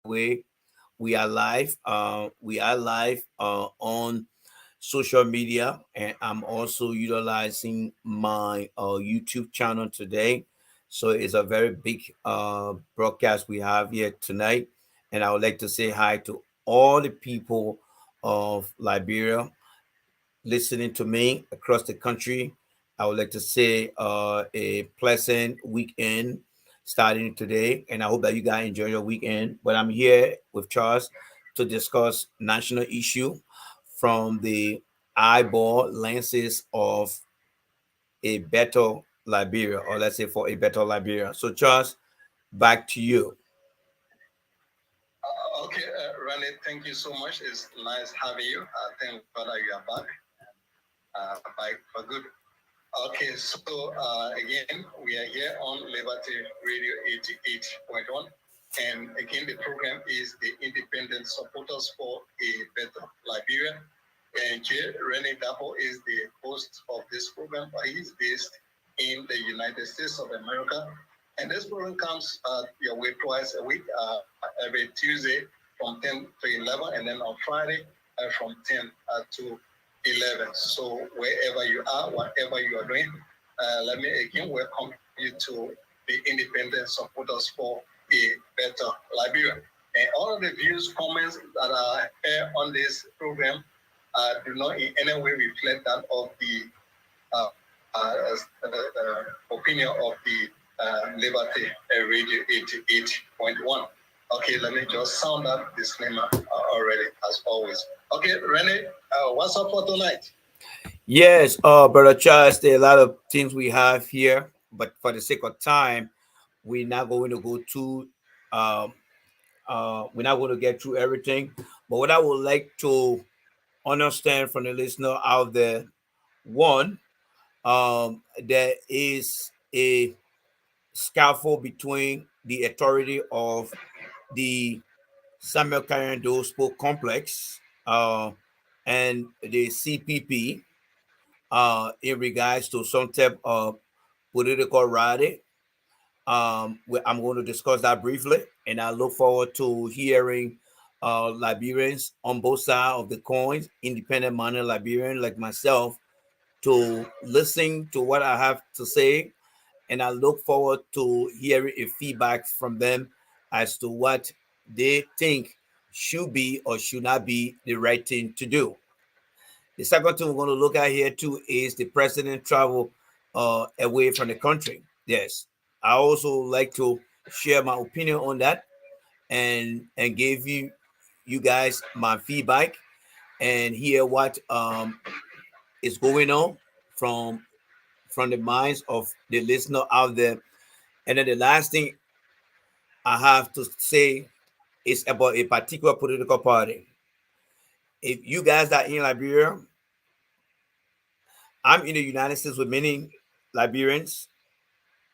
way, we are live on social media, and I'm also utilizing my YouTube channel today. So it's a very big broadcast we have here tonight, and I would like to say hi to all the people of Liberia listening to me across the country. I would like to say a pleasant weekend starting today, and I hope that you guys enjoy your weekend. But I'm here with Charles to discuss national issue from the eyeball lenses of a better Liberia, or let's say for a better Liberia. So, Charles, back to you. Okay, Raleigh, thank you so much. It's nice having you. Thank God that you are back for good. Okay, so again, we are here on Liberty Radio 88.1. And again, the program is the Independent Supporters for a Better Liberia. And J. Rene Dapo is the host of this program. He's based in the United States of America. And this program comes your way twice a week, every Tuesday from 10 to 11, and then on Friday from 10 to 11. So wherever you are, whatever you are doing, let me again welcome you to the Independent Supporters for a Better Liberia. And all of the views, comments that are here on this program do not in any way reflect that of the opinion of the Liberty Radio 88.1. Okay, let me just sound that disclaimer already, as always. Okay, Rene, what's up for tonight? Yes, Brother Charles, there are a lot of things we have here, but for the sake of time, we're not going to go to um, we're not going to get through everything. But what I would like to understand from the listener out there, one, there is a scaffold between the authority of the Samuel Carriendo Sport Complex and the CPP in regards to some type of political rally. I'm going to discuss that briefly, and I look forward to hearing Liberians on both sides of the coins, independent minded Liberian like myself, to listen to what I have to say, and I look forward to hearing a feedback from them as to what they think should be or should not be the right thing to do. The second thing we're going to look at here too is the president travel away from the country. Yes, I also like to share my opinion on that and give you guys my feedback and hear what is going on from from the minds of the listener out there. And then the last thing I have to say is about a particular political party. If you guys are in Liberia, I'm in the United States with many Liberians.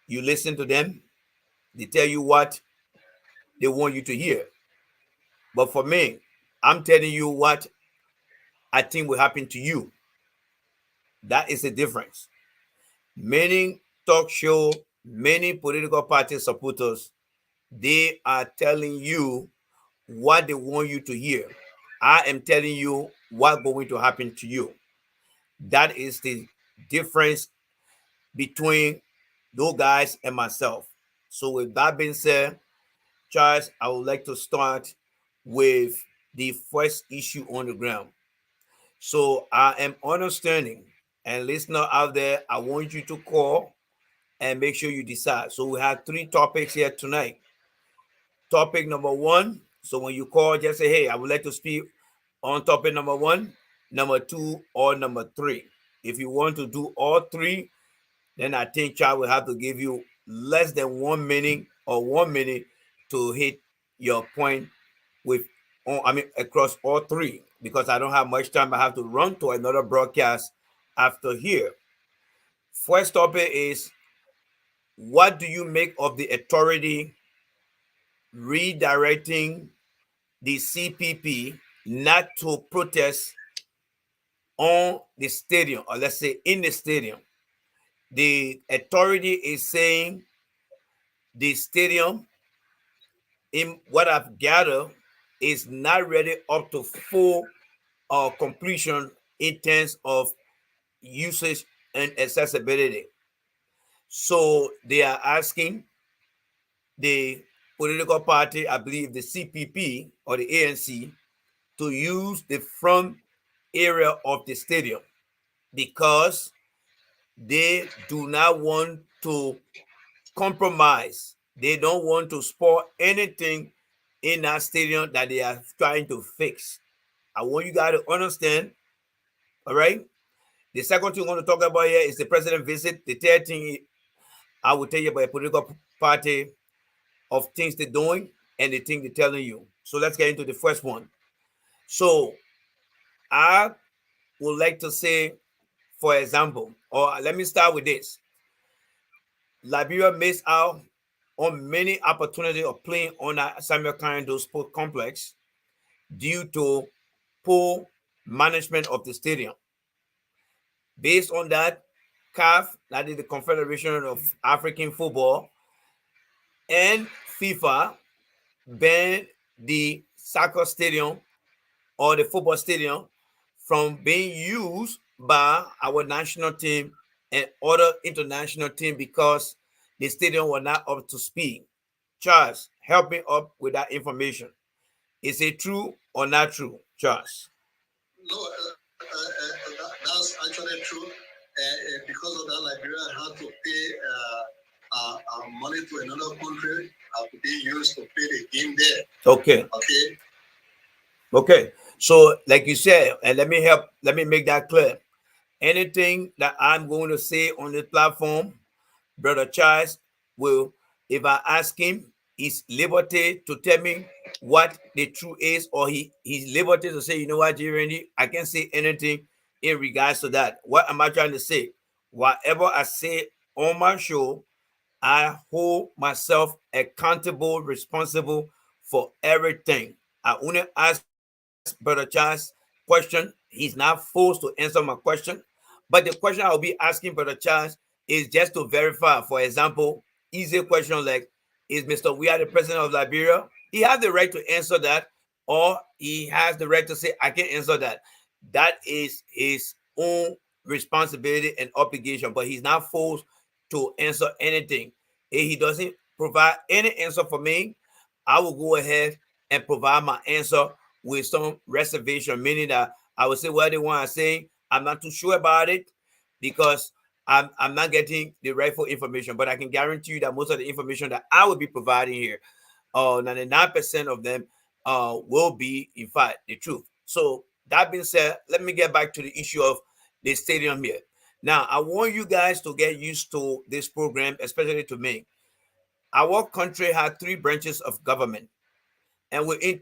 You listen to them, they tell you what they want you to hear. But for me, I'm telling you what I think will happen to you. That is the difference. Many talk show, many political party supporters, they are telling you what they want you to hear. I am telling you what's going to happen to you. That is the difference between those guys and myself. So, with that being said, Charles, I would like to start with the first issue on the ground. So, I am understanding, and listener out there, I want you to call and make sure you decide. So, we have three topics here tonight. Topic number one. So, when you call, just say, hey, I would like to speak on topic number one, number two, or number three. If you want to do all three, then I think Chad will have to give you less than 1 minute or 1 minute to hit your point with, I mean, across all three, because I don't have much time. I have to run to another broadcast after here. First topic is, what do you make of the authority redirecting the CPP not to protest on the stadium, or let's say in the stadium? The authority is saying the stadium in what I've gathered, is not ready up to full completion in terms of usage and accessibility. So they are asking the political party, I believe the CPP or the ANC, to use the front area of the stadium because they do not want to compromise. They don't want to spoil anything in that stadium that they are trying to fix. I want you guys to understand, all right? The second thing we're going to talk about here is the president visit. The third thing I will tell you about a political party of things they're doing and the thing they're telling you. So let's get into the first one. So I would like to say, for example, or let me start with this. Liberia missed out on many opportunities of playing on a Samuel Kando Sport Complex due to poor management of the stadium. Based on that, CAF, that is the Confederation of African Football, and FIFA banned the soccer stadium or the football stadium from being used by our national team and other international team because the stadium was not up to speed. Charles, help me up with that information. Is it true or not true, Charles? No, that's actually true. Because of that, Liberia had to pay money to another country to be used to play the game there. Okay. Okay. Okay. So, like you said, and let me make that clear. Anything that I'm going to say on this platform, Brother Charles will, if I ask him, he's liberty to tell me what the truth is, or he's liberty to say, you know what, J. Randy, I can't say anything in regards to that. What am I trying to say? Whatever I say on my show, I hold myself accountable, responsible for everything. I only ask Brother Charles question. He's not forced to answer my question. But the question I'll be asking Brother Charles is just to verify. For example, easy question like, is Mr. We are the president of Liberia? He has the right to answer that, or he has the right to say, I can answer that. That is his own responsibility and obligation, but he's not forced to answer anything. If he doesn't provide any answer for me, I will go ahead and provide my answer with some reservation, meaning that I will say what they want to say. I'm not too sure about it because I'm not getting the rightful information, but I can guarantee you that most of the information that I will be providing here, 99% of them will be, in fact, the truth. So that being said, let me get back to the issue of the stadium here. Now, I want you guys to get used to this program, especially to me. Our country had three branches of government, and within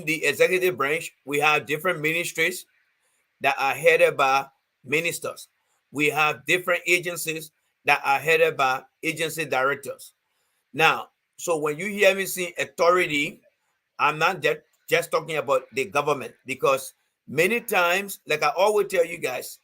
the executive branch, we have different ministries that are headed by ministers. We have different agencies that are headed by agency directors. Now, so when you hear me say authority, I'm not just talking about the government, because many times, like I always tell you guys,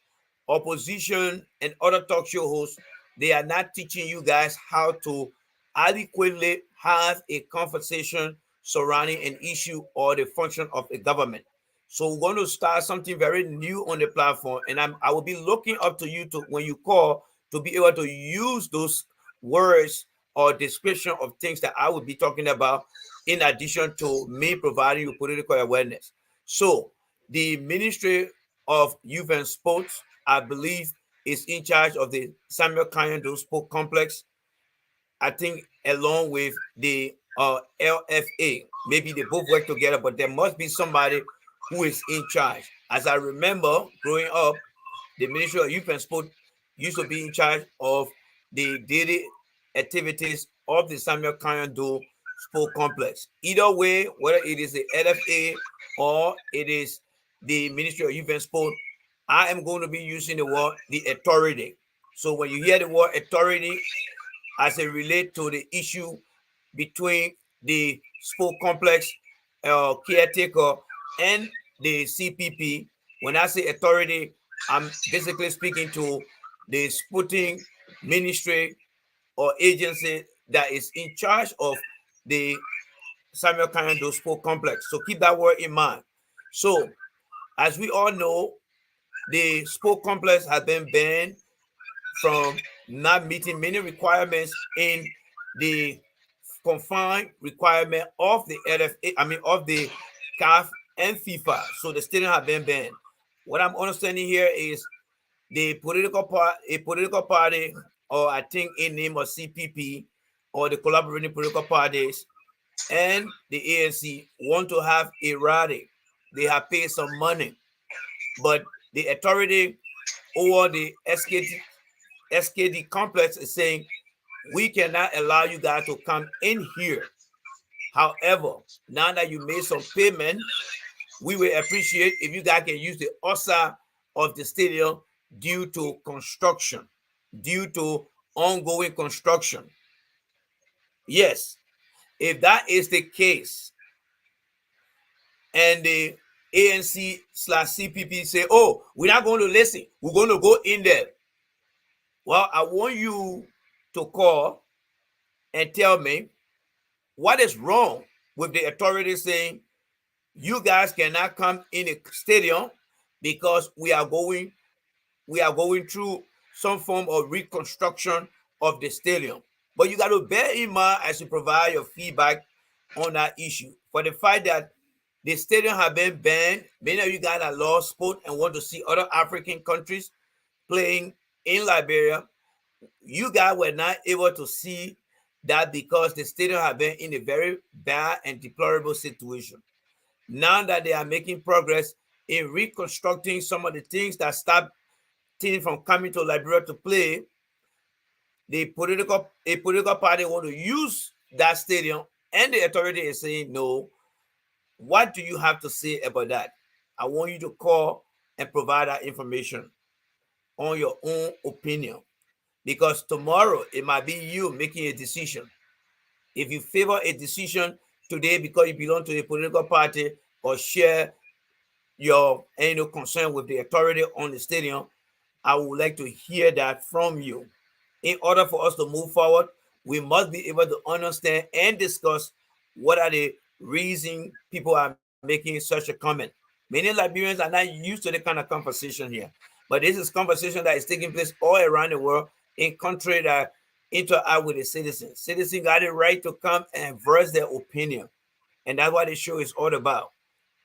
opposition and other talk show hosts, they are not teaching you guys how to adequately have a conversation surrounding an issue or the function of a government. So we're going to start something very new on the platform, and I will be looking up to you to, when you call, to be able to use those words or description of things that I will be talking about, in addition to me providing you political awareness. So the Ministry of Youth and Sports, I believe, is in charge of the Samuel Kayando Sport Complex. I think along with the LFA, maybe they both work together, but there must be somebody who is in charge. As I remember growing up, the Ministry of Youth and Sport used to be in charge of the daily activities of the Samuel Kayando Sport Complex. Either way, whether it is the LFA or it is the Ministry of Youth and Sport, I am going to be using the word the authority. So when you hear the word authority, as it relates to the issue between the sport complex caretaker and the CPP, when I say authority, I'm basically speaking to the sporting ministry or agency that is in charge of the Samuel Canado Sport Complex. So keep that word in mind. So, as we all know, the sport complex has been banned from not meeting many requirements in the confined requirement of the LFA, of the CAF and FIFA. So the stadium have been banned. What I'm understanding here is a political party, or I think in name of CPP, or the collaborating political parties, and the ANC want to have a rally. They have paid some money, but the authority over the SKD complex is saying we cannot allow you guys to come in here. However, now that you made some payment, we will appreciate if you guys can use the outside of the stadium due to construction, due to ongoing construction. Yes, if that is the case, and the ANC/CPP say, oh, we're not going to listen, we're going to go in there. Well, I want you to call and tell me what is wrong with the authority saying you guys cannot come in a stadium because we are going through some form of reconstruction of the stadium. But you got to bear in mind as you provide your feedback on that issue, for the fact that the stadium have been banned. Many of you guys are lost sport and want to see other African countries playing in Liberia. You guys were not able to see that because the stadium have been in a very bad and deplorable situation. Now that they are making progress in reconstructing some of the things that stopped teams from coming to Liberia to play, a political party want to use that stadium, and the authority is saying no. What do you have to say about that? I want you to call and provide that information on your own opinion, because tomorrow it might be you making a decision. If you favor a decision today because you belong to a political party or share your concern with the authority on the stadium, I would like to hear that from you. In order for us to move forward, we must be able to understand and discuss what are the reasons people are making such a comment. Many Liberians are not used to the kind of conversation here, but this is conversation that is taking place all around the world in countries that interact with the citizens. Citizens got the right to come and voice their opinion, and that's what the show is all about.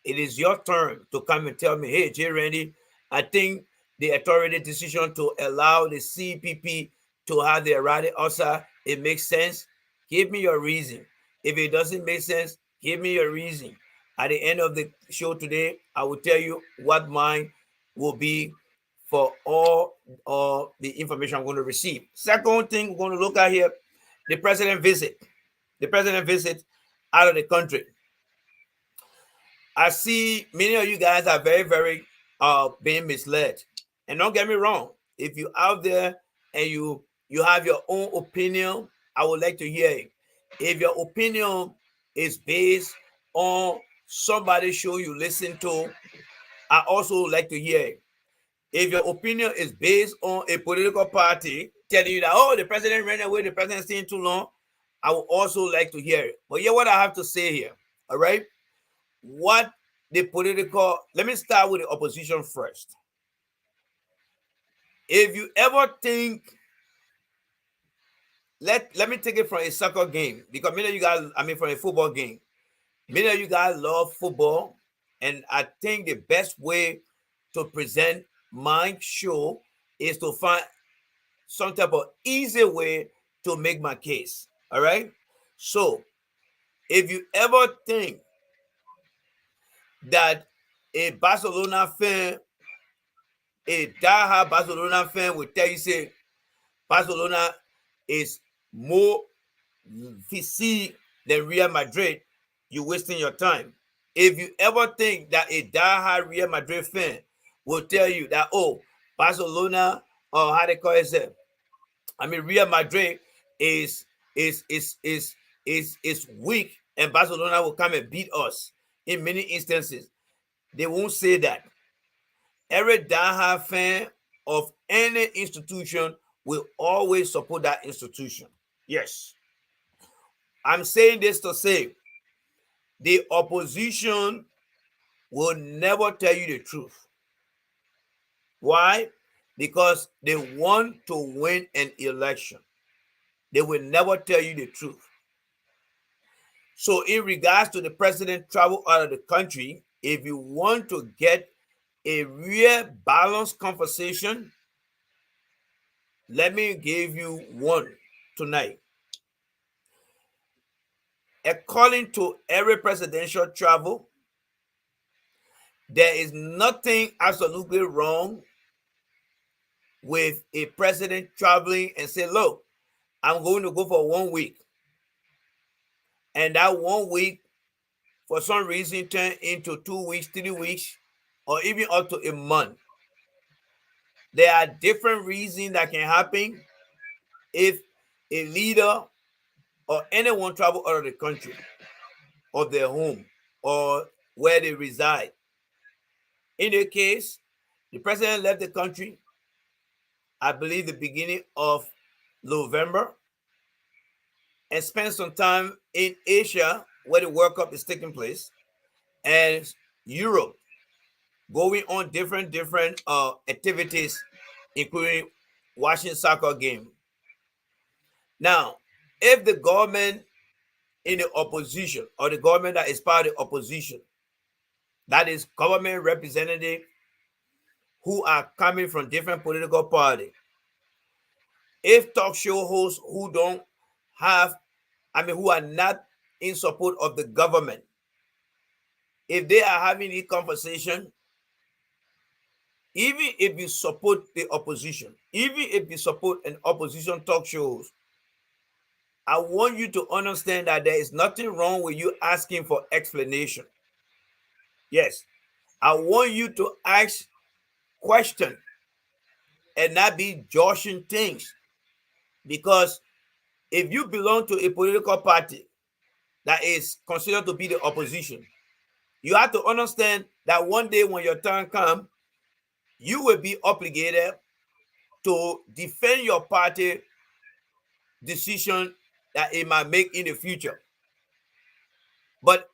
It is your turn to come and tell me, hey, J. Randy, I think the authority decision to allow the CPP to have their rally outside, it makes sense. Give me your reason. If it doesn't make sense, give me your reason. At the end of the show today, I will tell you what mine will be for all the information I'm going to receive. Second thing we're going to look at here, the president visit. The president visit out of the country. I see many of you guys are very, very being misled. And don't get me wrong, if you're out there and you have your own opinion, I would like to hear it. If your opinion is based on somebody's show you listen to, I also like to hear it. If your opinion is based on a political party telling you that, oh, the president ran away, the president staying too long, I would also like to hear it. But hear what I have to say here, all right? What the political, let me start with the opposition first. If you ever think, let me take it from a soccer game, because many of you guys, from a football game. Many of you guys love football, and I think the best way to present my show is to find some type of easy way to make my case. All right. So if you ever think that a Barcelona fan, a diehard Barcelona fan will tell you, say, Barcelona is more physique than Real Madrid, you're wasting your time. If you ever think that a diehard Real Madrid fan will tell you that, oh, Barcelona, or how they call it, Real Madrid is weak and Barcelona will come and beat us in many instances, they won't say that. Every diehard fan of any institution will always support that institution. Yes. I'm saying this to say, the opposition will never tell you the truth. Why? Because they want to win an election. They will never tell you the truth. So in regards to the president travel out of the country, if you want to get a real balanced conversation, let me give you one tonight. According to every presidential travel, there is nothing absolutely wrong with a president traveling and say, look, I'm going to go for 1 week. And that 1 week, for some reason, turn into 2 weeks, 3 weeks, or even up to a month. There are different reasons that can happen if a leader or anyone travel out of the country, of their home, or where they reside. In the case, the president left the country, I believe, the beginning of November, and spent some time in Asia, where the World Cup is taking place, and Europe, going on different activities, including watching soccer game. Now, if the government in the opposition, or the government that is part of the opposition, that is government representative who are coming from different political parties, if talk show hosts who don't have, who are not in support of the government, if they are having a conversation, even if you support the opposition, even if you support an opposition talk shows, I want you to understand that there is nothing wrong with you asking for explanation. Yes, I want you to ask questions and not be joshing things. Because if you belong to a political party that is considered to be the opposition, you have to understand that one day when your turn comes, you will be obligated to defend your party decision that it might make in the future. But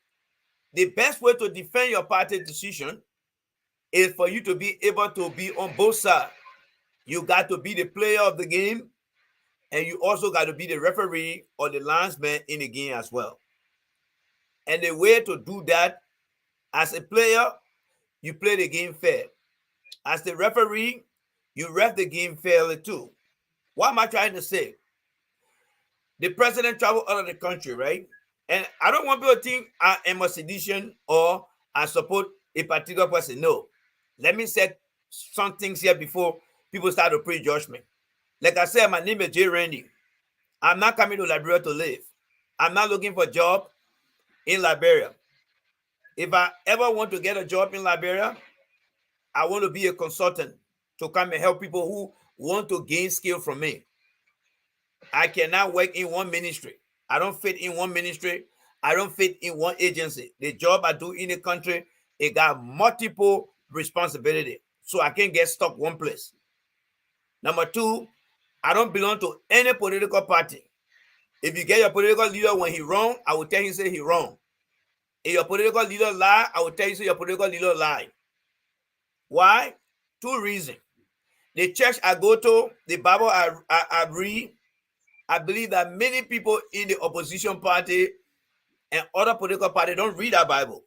the best way to defend your party decision is for you to be able to be on both sides. You got to be the player of the game, and you also got to be the referee or the linesman in the game as well. And the way to do that, as a player, you play the game fair. As the referee, you ref the game fairly too. What am I trying to say? The president traveled out of the country, right? And I don't want people to think I am a sedition or I support a particular person. No. Let me say some things here before people start to prejudge me. Like I said, my name is Jay Randy. I'm not coming to Liberia to live. I'm not looking for a job in Liberia. If I ever want to get a job in Liberia, I want to be a consultant to come and help people who want to gain skill from me. I cannot work in one ministry. I don't fit in one ministry. I don't fit in one agency. The job I do in the country, it got multiple responsibility. So I can't get stuck one place. Number two, I don't belong to any political party. If you get your political leader when he wrong, I will tell you say he wrong. If your political leader lie, I will tell you say your political leader lie. Why? Two reasons. The church I go to, the Bible I read, I believe that many people in the opposition party and other political parties don't read that Bible.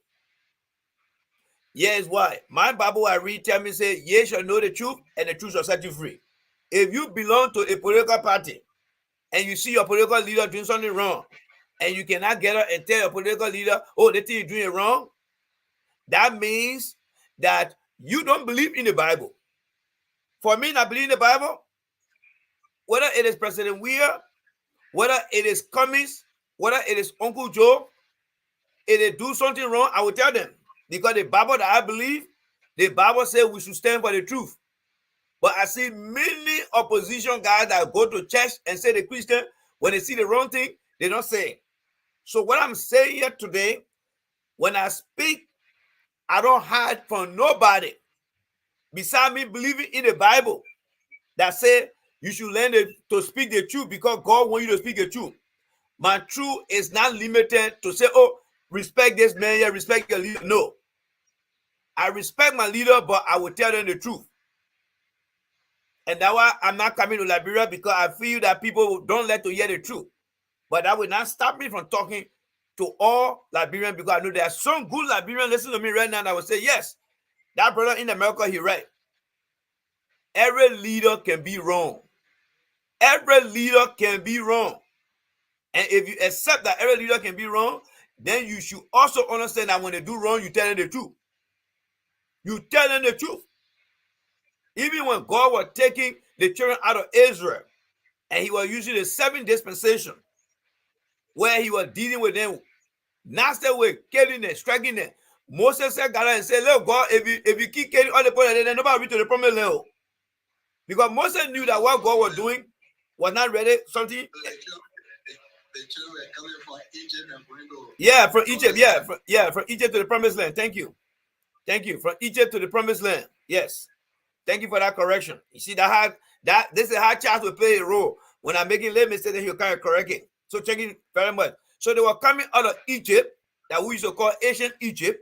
Here's why. My Bible I read tell me say, ye shall know the truth and the truth shall set you free. If you belong to a political party and you see your political leader doing something wrong, and you cannot get up and tell your political leader, oh, they think you're doing it wrong, that means that you don't believe in the Bible. For me, not believe in the Bible, whether it is President Weir, whether it is Cummings, whether it is Uncle Joe, if they do something wrong, I will tell them. Because the Bible that I believe, the Bible says we should stand for the truth. But I see many opposition guys that go to church and say the Christian, when they see the wrong thing, they don't say it. So what I'm saying here today, when I speak, I don't hide from nobody. Beside me believing in the Bible that say you should learn to speak the truth because God wants you to speak the truth. My truth is not limited to say, oh, respect this man here, respect your leader. No. I respect my leader, but I will tell them the truth. And that's why I'm not coming to Liberia, because I feel that people don't like to hear the truth. But that will not stop me from talking to all Liberians, because I know there are some good Liberians listening to me right now that will say, yes, that brother in America, he right. Every leader can be wrong. Every leader can be wrong. And if you accept that every leader can be wrong, then you should also understand that when they do wrong, you tell them the truth. You tell them the truth. Even when God was taking the children out of Israel, and he was using the 7 dispensation, where he was dealing with them, nasty way, killing them, striking them. Moses said, God, and said, look, God, if you keep killing all the people, then nobody will reach to the promised land. Because Moses knew that what God was doing was not ready. Something. The children were coming from Egypt and going to. Yeah, from Egypt. From Egypt to the promised land. Thank you. From Egypt to the promised land. Yes. Thank you for that correction. You see that this is how Charles will play a role. When I'm making late mistakes, then he'll kind of correct it. So thank you very much. So they were coming out of Egypt, that we used to call ancient Egypt.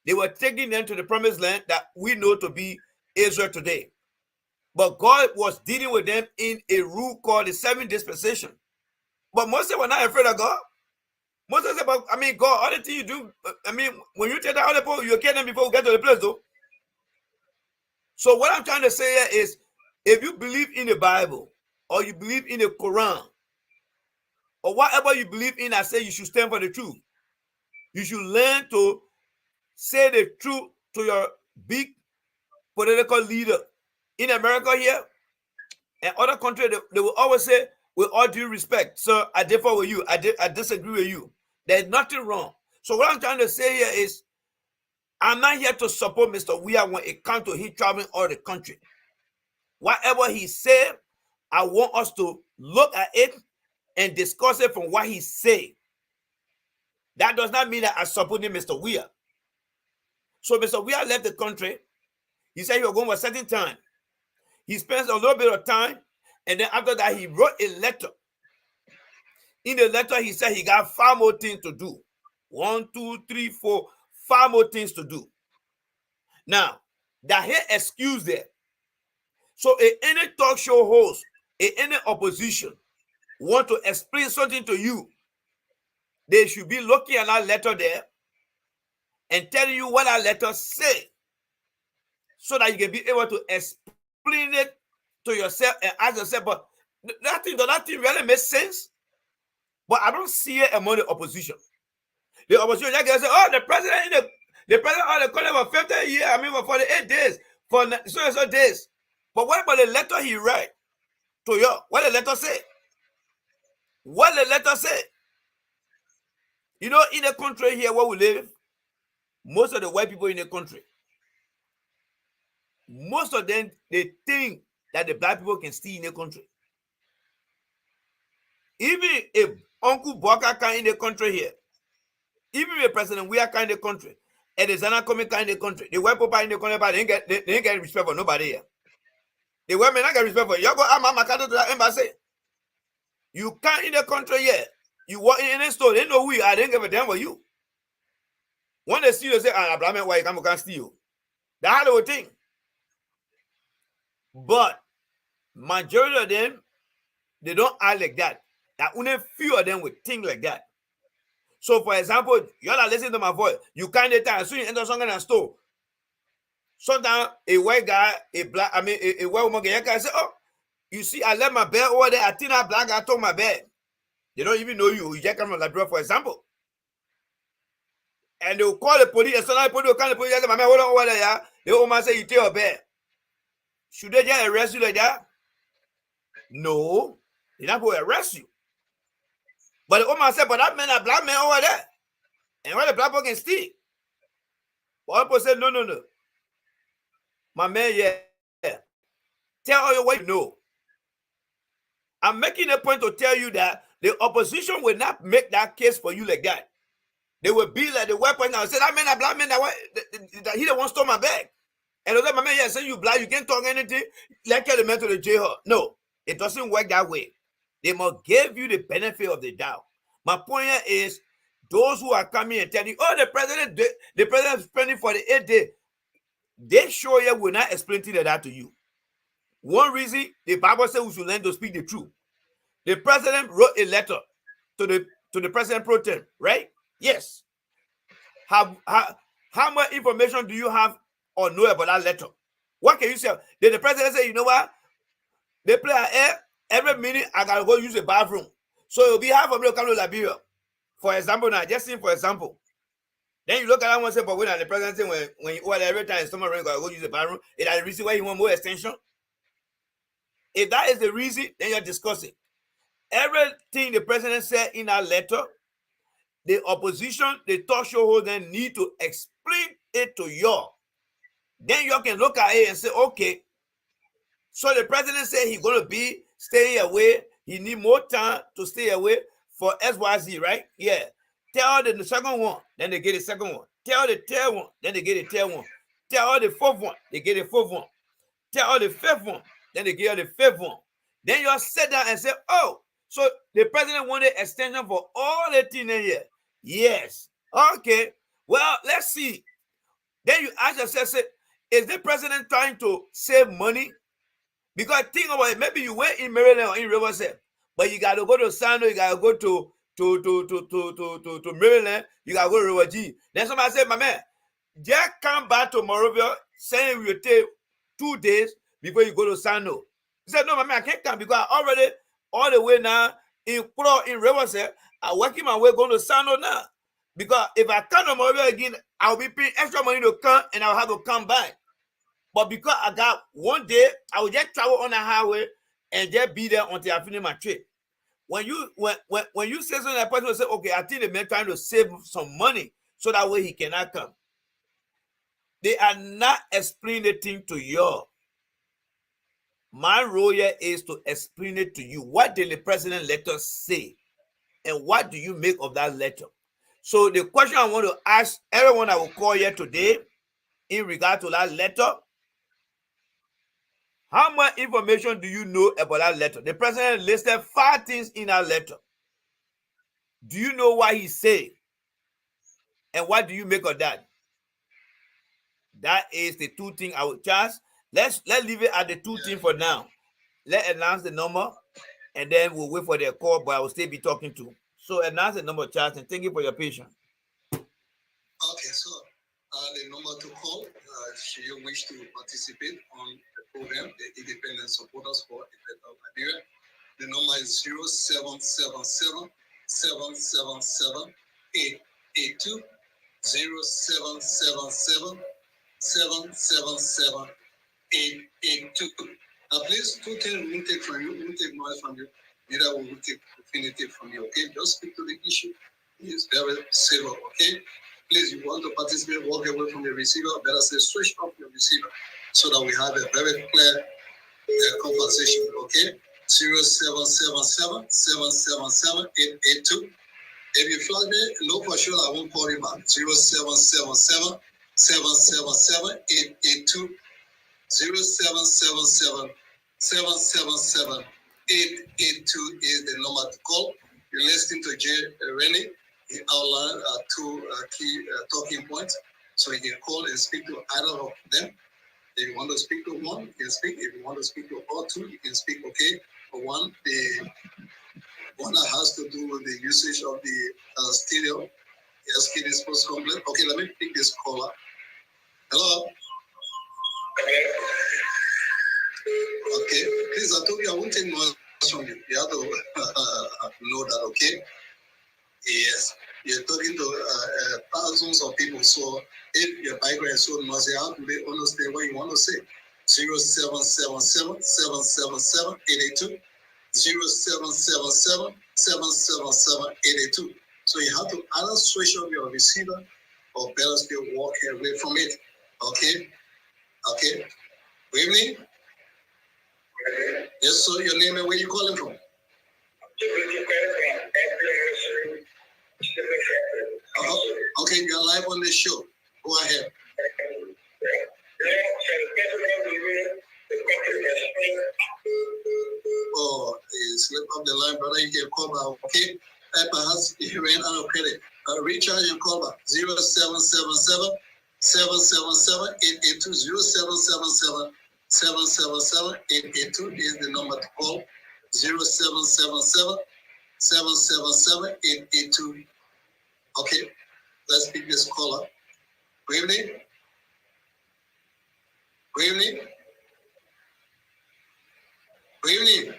They were taking them to the promised land that we know to be Israel today. But God was dealing with them in a rule called the 7 dispensation. But Moses were not afraid of God. Moses said, God, all the things you do, when you take out the people, you kill them before we get to the place, though. So what I'm trying to say here is, if you believe in the Bible, or you believe in the Quran, or whatever you believe in, I say you should stand for the truth. You should learn to say the truth to your big political leader. In America here, and other countries, they will always say, with all due respect, sir, I differ with you. I disagree with you. There's nothing wrong. So what I'm trying to say here is, I'm not here to support Mr. Weah when it comes to him traveling all the country. Whatever he said, I want us to look at it and discuss it from what he said. That does not mean that I support Mr. Weah. So Mr. Weah left the country. He said he was going for a certain time. He spent a little bit of time, and then after that, he wrote a letter. In the letter, he said he got 5 more things to do. 1, 2, 3, 4, 5 more things to do. Now, that here excuse there. So if any talk show host, if any opposition want to explain something to you, they should be looking at that letter there and telling you what that letter say, so that you can be able to explain it to yourself and ask yourself, but does that thing really make sense? But I don't see it among the opposition. The opposition, they can say, oh, the president of the country for 50 years, for 48 days, for so and so days. But what about the letter he write to you? What the letter say? What the letter say? You know, in the country here where we live, most of the white people in the country, most of them, they think that the black people can steal in the country. Even if Uncle Boka come in the country here, even if President Weah come in the country, and the Zana come in the country, the white people in the country, but they ain't get respect for nobody here. The white men not get respect for you. You go Makato to that embassy. You can't in the country here. You walk in any store, they know who you are, they ain't give a damn for you. When they see you, they say, black man, why you can't steal? That's how they would think. But majority of them, they don't act like that. That only few of them would think like that. So, for example, you all are listening to my voice. You can't tell, as soon as you enter some kind of store, sometimes a white guy, a white woman can say, oh, you see, I left my bag over there. I think that black guy took my bag. They don't even know you. You just come from Liberia, for example. And they'll call the police, and sometimes the police will call the police and say, my man, hold on over there, yeah. The old man say, you take your bag. Should they just arrest you like that? No. They're not going to arrest you. But the old man said, but that man, a black man over there. And why the black people can steal? But people said, no. My man, yeah. Tell all your what you know. I'm making a point to tell you that the opposition will not make that case for you like that. They will be like the white person and say, that man, a black man, that he the one stole my bag. And they say, my man, yeah, say you black, you can't talk anything. Like the man to the jail. No, it doesn't work that way. They must give you the benefit of the doubt. My point here is, those who are coming and telling, oh, the president is spending for the 8 day, they sure you will not explain that to you. One reason the Bible says we should learn to speak the truth. The president wrote a letter to the president pro tem, right? Yes. How much information do you have or know about that letter? What can you say? Did the president say, you know what? They play air every minute. I gotta go use the bathroom. So it'll be half of me come to Liberia. For example, now just for example. Then you look at that one and say, but when the president say when every time someone gotta go use the bathroom, is that the reason why you want more extension? If that is the reason, then you're discussing. Everything the president said in that letter, the opposition, the talk show holder need to explain it to you. Then you can look at it and say, okay, so the president said he's going to be staying away. He need more time to stay away for XYZ, right? Yeah. Tell the second one, then they get the second one. Tell the third one, then they get the third one. Tell the fourth one, they get the fourth one. Tell the fifth one, then they get the fifth one. Then you sit down and say, oh, so the president wanted extension for all the things in here. Yes. Okay. Well, let's see. Then you ask yourself, say, is the president trying to save money? Because think about it, maybe you went in Maryland or in Riverside, but you got to go to Sando, you got to go to Maryland, you got to go to River G. Then somebody said, my man, just come back to Monrovia, saying we will take 2 days before you go to Sando. He said, no, my man, I can't come because I already all the way now in Riverside, I'm working my way going to Sando now. Because if I come to Monrovia again, I'll be paying extra money to come and I'll have to come back. But because I got 1 day, I will just travel on the highway and just be there until I finish my trip. When you say something, that person will say, okay, I think the man trying to save some money so that way he cannot come. They are not explaining the thing to you. My role here is to explain it to you. What did the president letter say? And what do you make of that letter? So the question I want to ask everyone I will call here today in regard to that letter, how much information do you know about that letter? The president listed 5 things in that letter. Do you know what he said? And what do you make of that? That is the 2 things I will charge. Let's leave it at the 2 things for now. Let's announce the number and then we'll wait for their call, but I will still be talking to. So announce the number, Charles, and thank you for your patience. Okay, so the number to call should you wish to participate on the program, the Independent Supporters for the Better Liberia. The number is 0777 777 882 0777 777 882. Please, 2 things we won't take from you, we won't take noise from you, neither will we take definitive from you, okay? Just speak to the issue. It's very civil, okay? Please, you want to participate, walk away from the receiver, better say switch off your receiver so that we have a very clear conversation, okay? 0777 777 882. If you flag me, know for sure I won't call you back. 0777 777 882. 0777 777 882 is the number to call. You're listening to Jay Rennie. He outlined 2 key talking points. So you can call and speak to either of them. If you want to speak to one, you can speak. If you want to speak to all 2, you can speak. Okay. For one, the one that has to do with the usage of the stadium, the SKD Sports Complex. Okay, let me pick this caller. Hello. Okay, please, I told you I won't take noise from you. You have to know that, okay? Yes, you're talking to thousands of people. So if your background is so noisy, how do they understand what you want to say? 0777 777 882. 0777 777 882. So you have to either switch off your receiver or better still walk away from it. Okay? Okay. Good evening. Yes, so your name and where you calling from? Okay, you're live on the show. Go ahead. Oh, you slip off the line, brother. You can call back. Okay. Perhaps you ran out of credit. Recharge your call back 0777 777 882 0777 777 882 is the number to call. 0777 777 882. Okay, let's pick this caller. Good evening. Good evening. Good evening.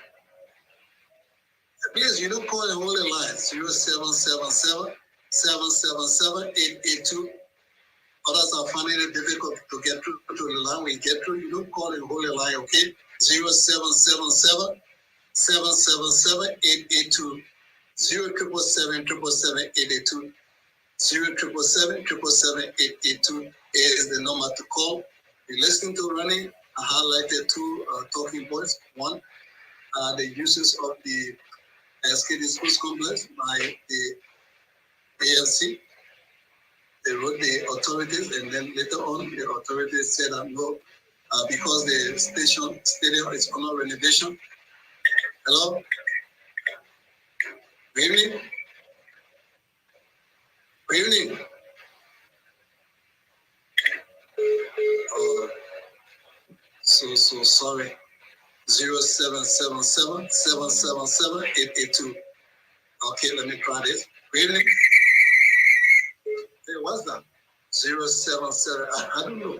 Please, you don't call the holy line 0777 777 882. Others are finding it difficult to get through to the line. We get through, you don't call the holy line, okay? 0777 777 882. 0777 882. 0777 882 is the number to call. You're listening to Running. I highlighted two talking points. One, the uses of the SKD Sports Complex by the AFC. They wrote the authorities, and then later on, the authorities said that no, because the stadium is under renovation. Hello? Good evening. Good evening. So sorry. 0777 777 882. Okay, let me try this. Good evening. Hey, what's that? 077. I don't know.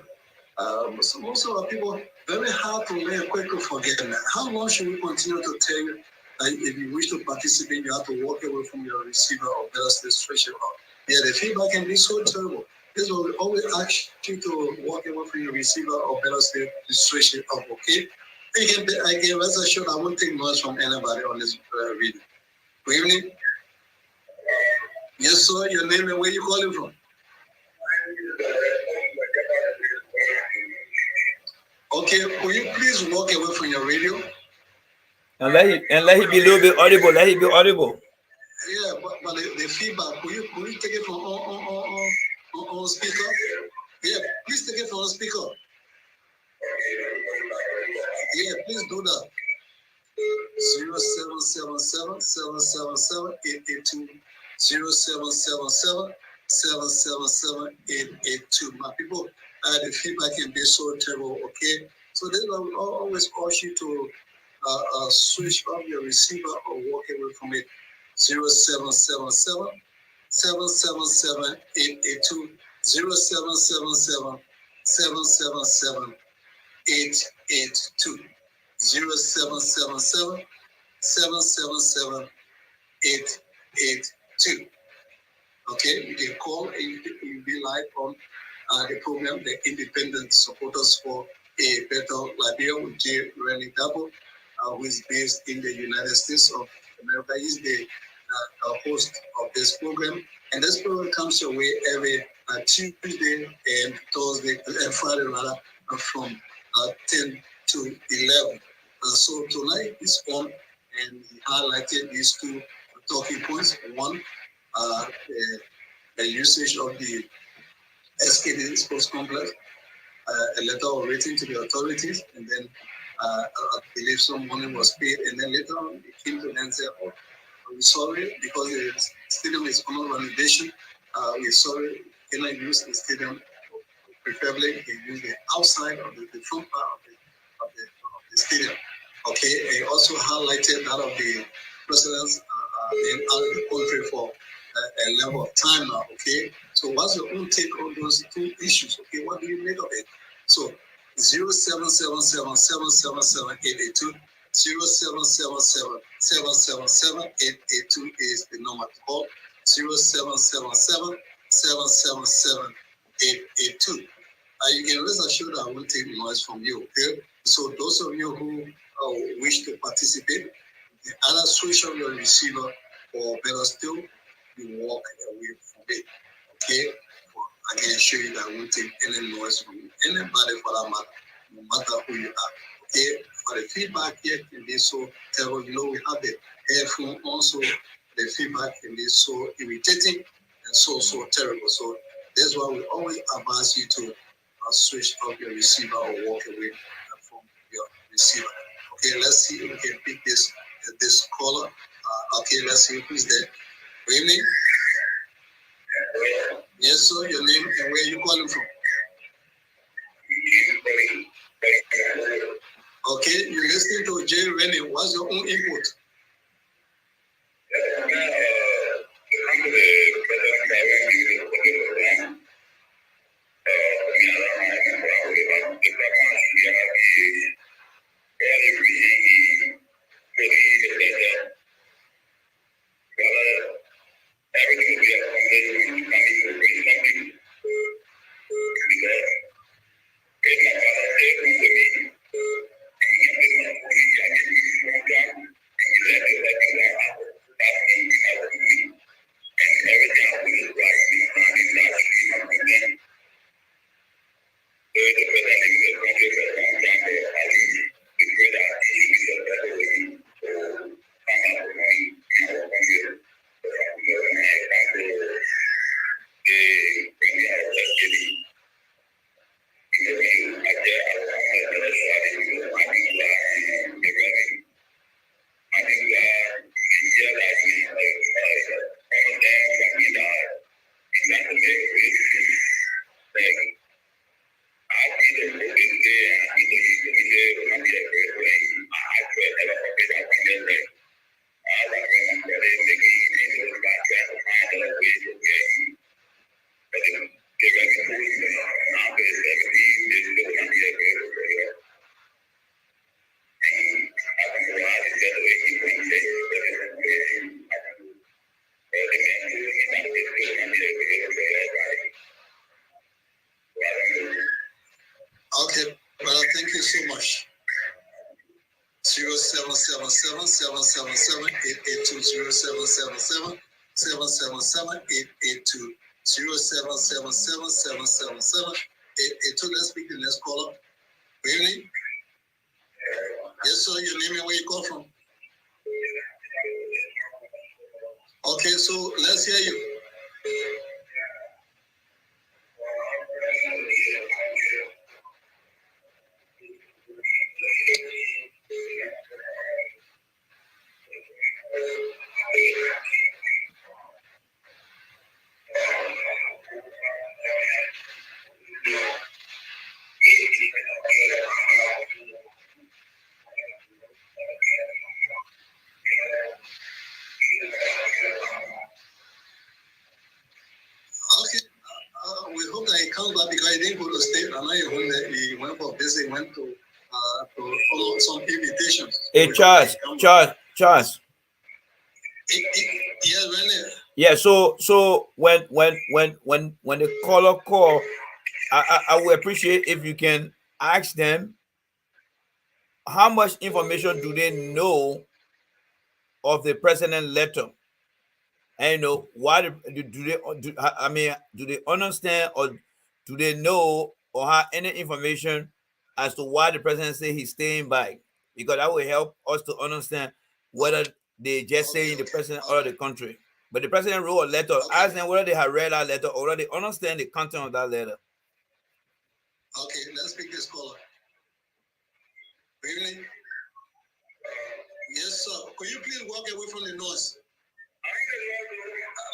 Most of our people, very hard to learn, quick to forget. How long should we continue to tell you that if you wish to participate, you have to walk away from your receiver or better registration? Yeah, the feedback can be so terrible. This is what we always ask you to walk away from your receiver or better registration. Okay? I can rest assured I won't take noise from anybody on this video. Good evening. Yes, sir. Your name and where you calling from? Okay, will you please walk away from your radio? And let it be a little bit audible. Let it be audible. Yeah, but the feedback, will you take it from on speaker? Yeah, please take it from on speaker. Yeah, please do that. 0777 777 882. 0777 777 882. My people, the feedback can be so terrible, okay? So then I will always urge you to switch off your receiver or walk away from it. 0777 777 882. 0777 777 882. 0777 777 882. Okay, you can call and you'll be live on the program, the Independent Supporters for a Better Liberia with J. Rennie Dabo, who is based in the United States of America. He's the host of this program. And this program comes your way every Tuesday and Thursday and Friday rather from 10 to 11. So tonight is on, and he highlighted these two talking points. One, the usage of the SKD Sports Complex, a letter of rating to the authorities, and then I believe some money was paid, and then later on it came to them and said, "Oh, we're sorry because the stadium is under renovation. We're sorry, cannot use the stadium. Preferably, they use the outside of the front part of the stadium." Okay, he also highlighted that of the presidents being out of the country for a level of time now. Okay, so what's your own take on those two issues? Okay, what do you make of it? So 0777 777 882. 0777 777 882 is the number to call. 0777 777 882. You can rest assured I won't take noise from you. Okay, so those of you who wish to participate, you either switch on your receiver or better still, you walk away from it. Okay, I can assure you that I won't take any noise from anybody for that matter, no matter who you are. Okay, for the feedback here can be so terrible. You know, we have the headphone also. The feedback can be so irritating and so terrible. So that's why we always advise you to switch off your receiver or walk away from your receiver. Okay, let's see if we can pick this caller. Okay, let's see who's there. Good evening. Yes, sir. Your name and where you calling from? Okay, you're listening to Jay Rennie. What's your own input? Okay, brother, thank you so much. 0777-777-882, 0777-777-882, 0777-777-882. Let's speak the next caller. Good evening. Yes, sir, your name and where you call from. Okay, so let's hear you. Okay, we hope that he comes back because he didn't go to state. I know he went for visit, went to follow some invitations. Hey, Charles. Yeah, really. Yeah. So when the caller call, I would appreciate if you can ask them how much information do they know of the president letter. And why do they do they understand or do they know or have any information as to why the president say he's staying by? Because that will help us to understand whether they just saying the president or the country. But the president wrote a letter. Ask them whether they have read that letter or whether they understand the content of that letter. Okay, let's pick this caller. Good evening. Yes, sir. Could you please walk away from the noise?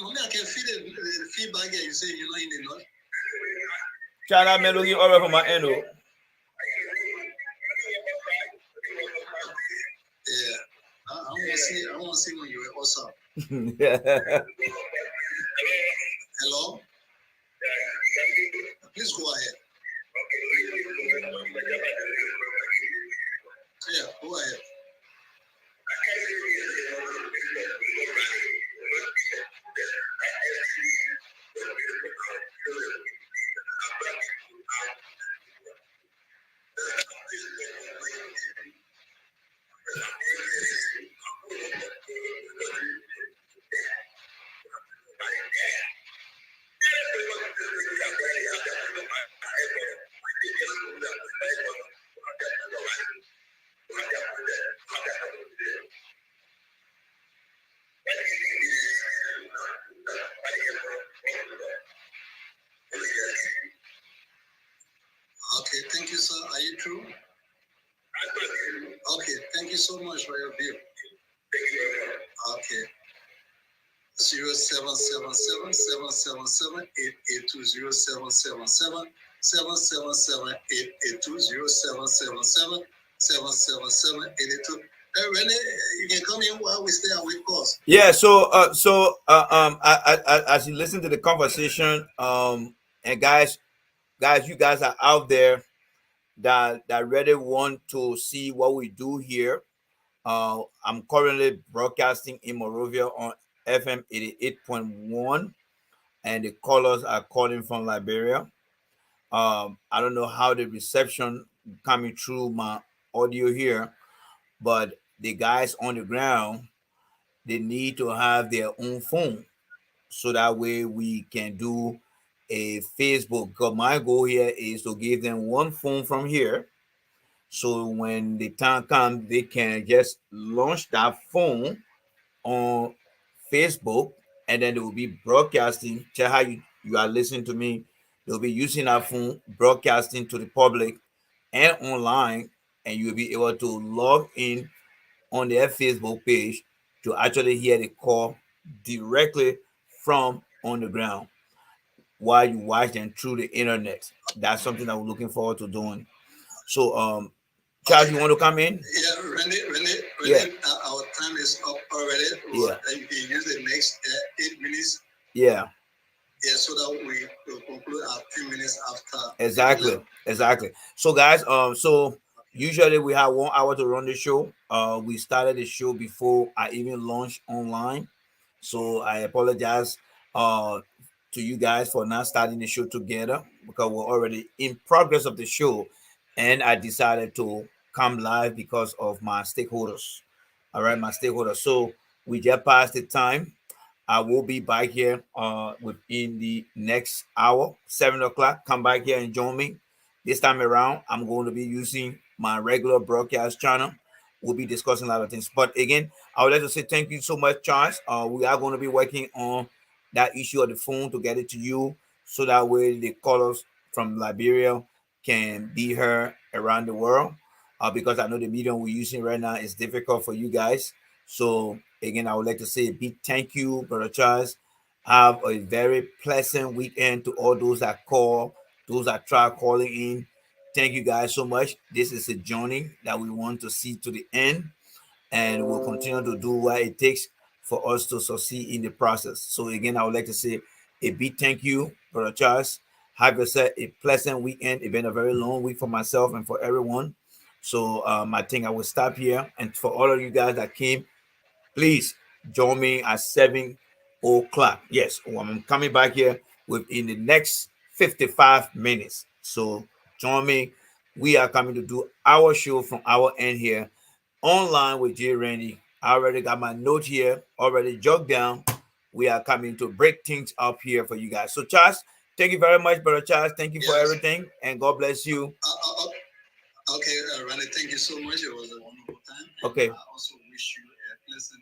Mommy, I can feel the feedback here. You say you're not in the noise. Child, I'm looking over from my end. Yeah. I want to see when you were awesome. Hello? Please go ahead. Yeah, go ahead. Okay, thank you, sir. Are you true? Okay, thank you so much for your view. Okay. 0777 777 777 Renee, you can come in while we stay away course. Yeah. As you listen to the conversation, and guys, you guys are out there that really want to see what we do here. I'm currently broadcasting in Morovia on FM 88.1, and the callers are calling from Liberia. I don't know how the reception coming through my audio here, but the guys on the ground, they need to have their own phone so that way we can do a Facebook. Because my goal here is to give them one phone from here, so when the time comes, they can just launch that phone on Facebook, and then they will be broadcasting. Tell how you are listening to me. They'll be using that phone, broadcasting to the public and online, and you'll be able to log in on their Facebook page to actually hear the call directly from on the ground while you watch them through the internet. That's something that we're looking forward to doing. So, Charles, you want to come in? Yeah, Renee, Yeah. Our time is up already. Yeah. You can use the next 8 minutes. Yeah. Yeah, so that we will conclude our 10 minutes after. Exactly. So, guys, so usually we have 1 hour to run the show. We started the show before I even launched online, so I apologize to you guys for not starting the show together because we're already in progress of the show, and I decided to come live because of my stakeholders. All right, my stakeholders. So we just passed the time. I will be back here within the next hour, 7 o'clock. Come back here and join me. This time around, I'm going to be using my regular broadcast channel. We'll be discussing a lot of things. But again, I would like to say thank you so much, Charles. We are going to be working on that issue of the phone to get it to you so that way the callers from Liberia can be heard around the world. Because I know the medium we're using right now is difficult for you guys. So again, I would like to say a big thank you, Brother Charles. Have a very pleasant weekend to all those that call, those that try calling in. Thank you guys so much. This is a journey that we want to see to the end, and we'll continue to do what it takes for us to succeed in the process. So again, I would like to say a big thank you, Brother Charles. Have yourself a pleasant weekend. It's been a very long week for myself and for everyone. So I think I will stop here. And for all of you guys that came, please join me at 7 o'clock. Yes, I'm coming back here within the next 55 minutes. So join me. We are coming to do our show from our end here online with J Randy. I already got my note here, already jotted down. We are coming to break things up here for you guys. So, Charles, thank you very much, Brother Charles. Thank you for everything, and God bless you. Okay, Randy, thank you so much. It was a wonderful time. Okay. I also wish you a pleasant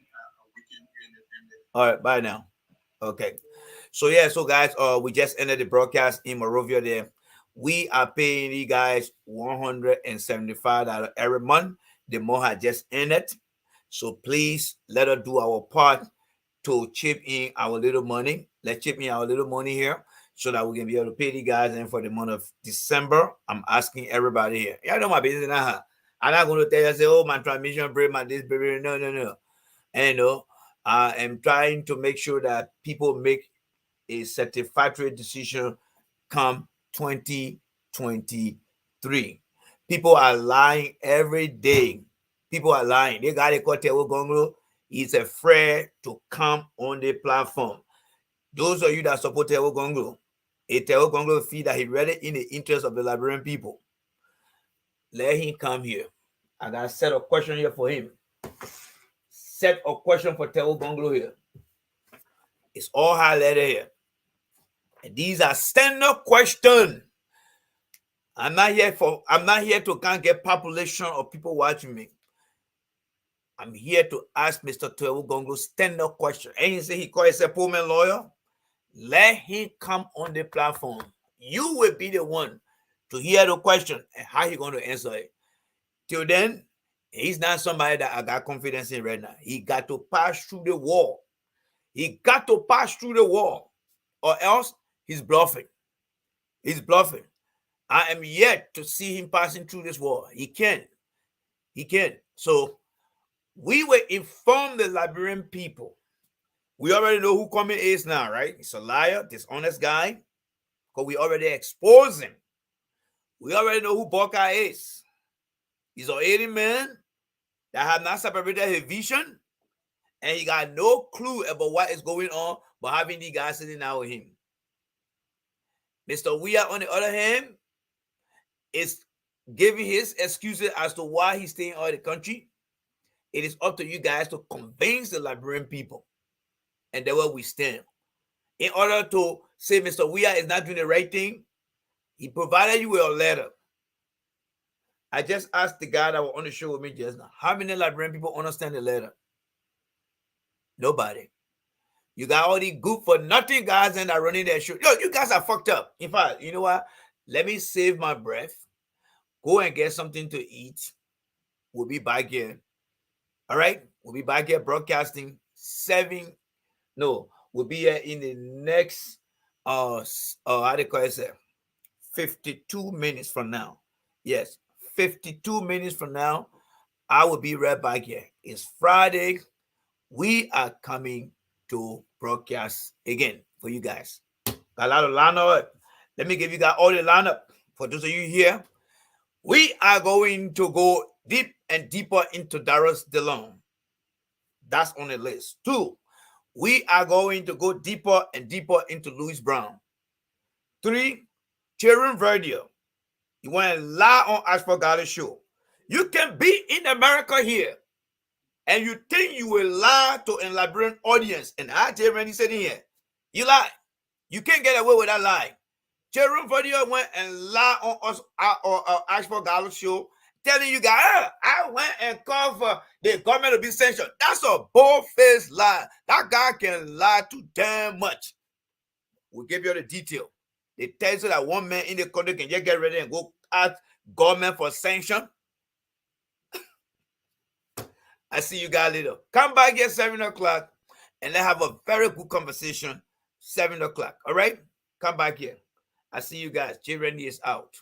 weekend here in the family. All right, bye now. Okay. So yeah, so guys, we just ended the broadcast in Morovia there. We are paying you guys $175 every month. The month had just ended. So please let us do our part to chip in our little money. Let's chip in our little money here so that we can be able to pay you guys in for the month of December. I'm asking everybody here. Y'all know my business now. I'm not going to tell you, say, oh, my transmission break, my this, baby. No. And I am trying to make sure that people make a satisfactory decision come 2023. People are lying every day. People are lying. They got a Tewo Gonglo. He's afraid to come on the platform. Those of you that support Tewo Gonglo, a Tewo Gonglo feel that he read it in the interest of the Liberian people. Let him come here. I got a set of questions here for him. Set of question for Tewo Gonglo here. It's all highlighted here. And these are stand-up questions. I'm not here to can't get population of people watching me. I'm here to ask Mr. Tewo Gonglo stand-up question. And he say he call himself a Pullman lawyer. Let him come on the platform. You will be the one to hear the question and how he going to answer it. Till then, he's not somebody that I got confidence in right now. He got to pass through the wall. He got to pass through the wall, or else he's bluffing. He's bluffing. I am yet to see him passing through this wall. He can. He can. So we will inform the Liberian people. We already know who Kwame is now, right? He's a liar, dishonest guy, because we already exposed him. We already know who Boka is. He's an 80 man that have not separated his vision, and he got no clue about what is going on, but having these guys sitting down with him. Mr. Weah, on the other hand, is giving his excuses as to why he's staying out of the country. It is up to you guys to convince the Liberian people, and that's where we stand. In order to say Mr. Weah is not doing the right thing, he provided you with a letter. I just asked the guy that was on the show with me just now, how many Liberian people understand the letter? Nobody. You got all these good for nothing guys and are running their show. Yo, you guys are fucked up. In fact, you know what? Let me save my breath. Go and get something to eat. We'll be back here. All right? We'll be back here broadcasting we'll be here in the next how do you call it? 52 minutes from now. Yes, 52 minutes from now, I will be right back here. It's Friday. We are coming to broadcast again for you guys. Got a lot of lineup. Let me give you guys all the lineup. For those of you here, we are going to go deep and deeper into Darius DeLong. That's on the list. 2, we are going to go deeper and deeper into Louis Brown. 3, Sharon Verdier. You want to lie on Ashford Garden show. You can be in America here, and you think you will lie to a Liberian audience, and I tell Randy sitting here, you lie. You can't get away with that lie. Sharon Verdier went and lied on us, Ashford Garden show, telling you guys, I went and called for the government to be censored. That's a bold-faced lie. That guy can lie too damn much. We'll give you the detail. They tell you that one man in the country can just get ready and go ask government for sanction. I see you guys later. Come back here 7 o'clock and let's have a very good conversation 7 o'clock. All right? Come back here. I see you guys. J. Randy is out.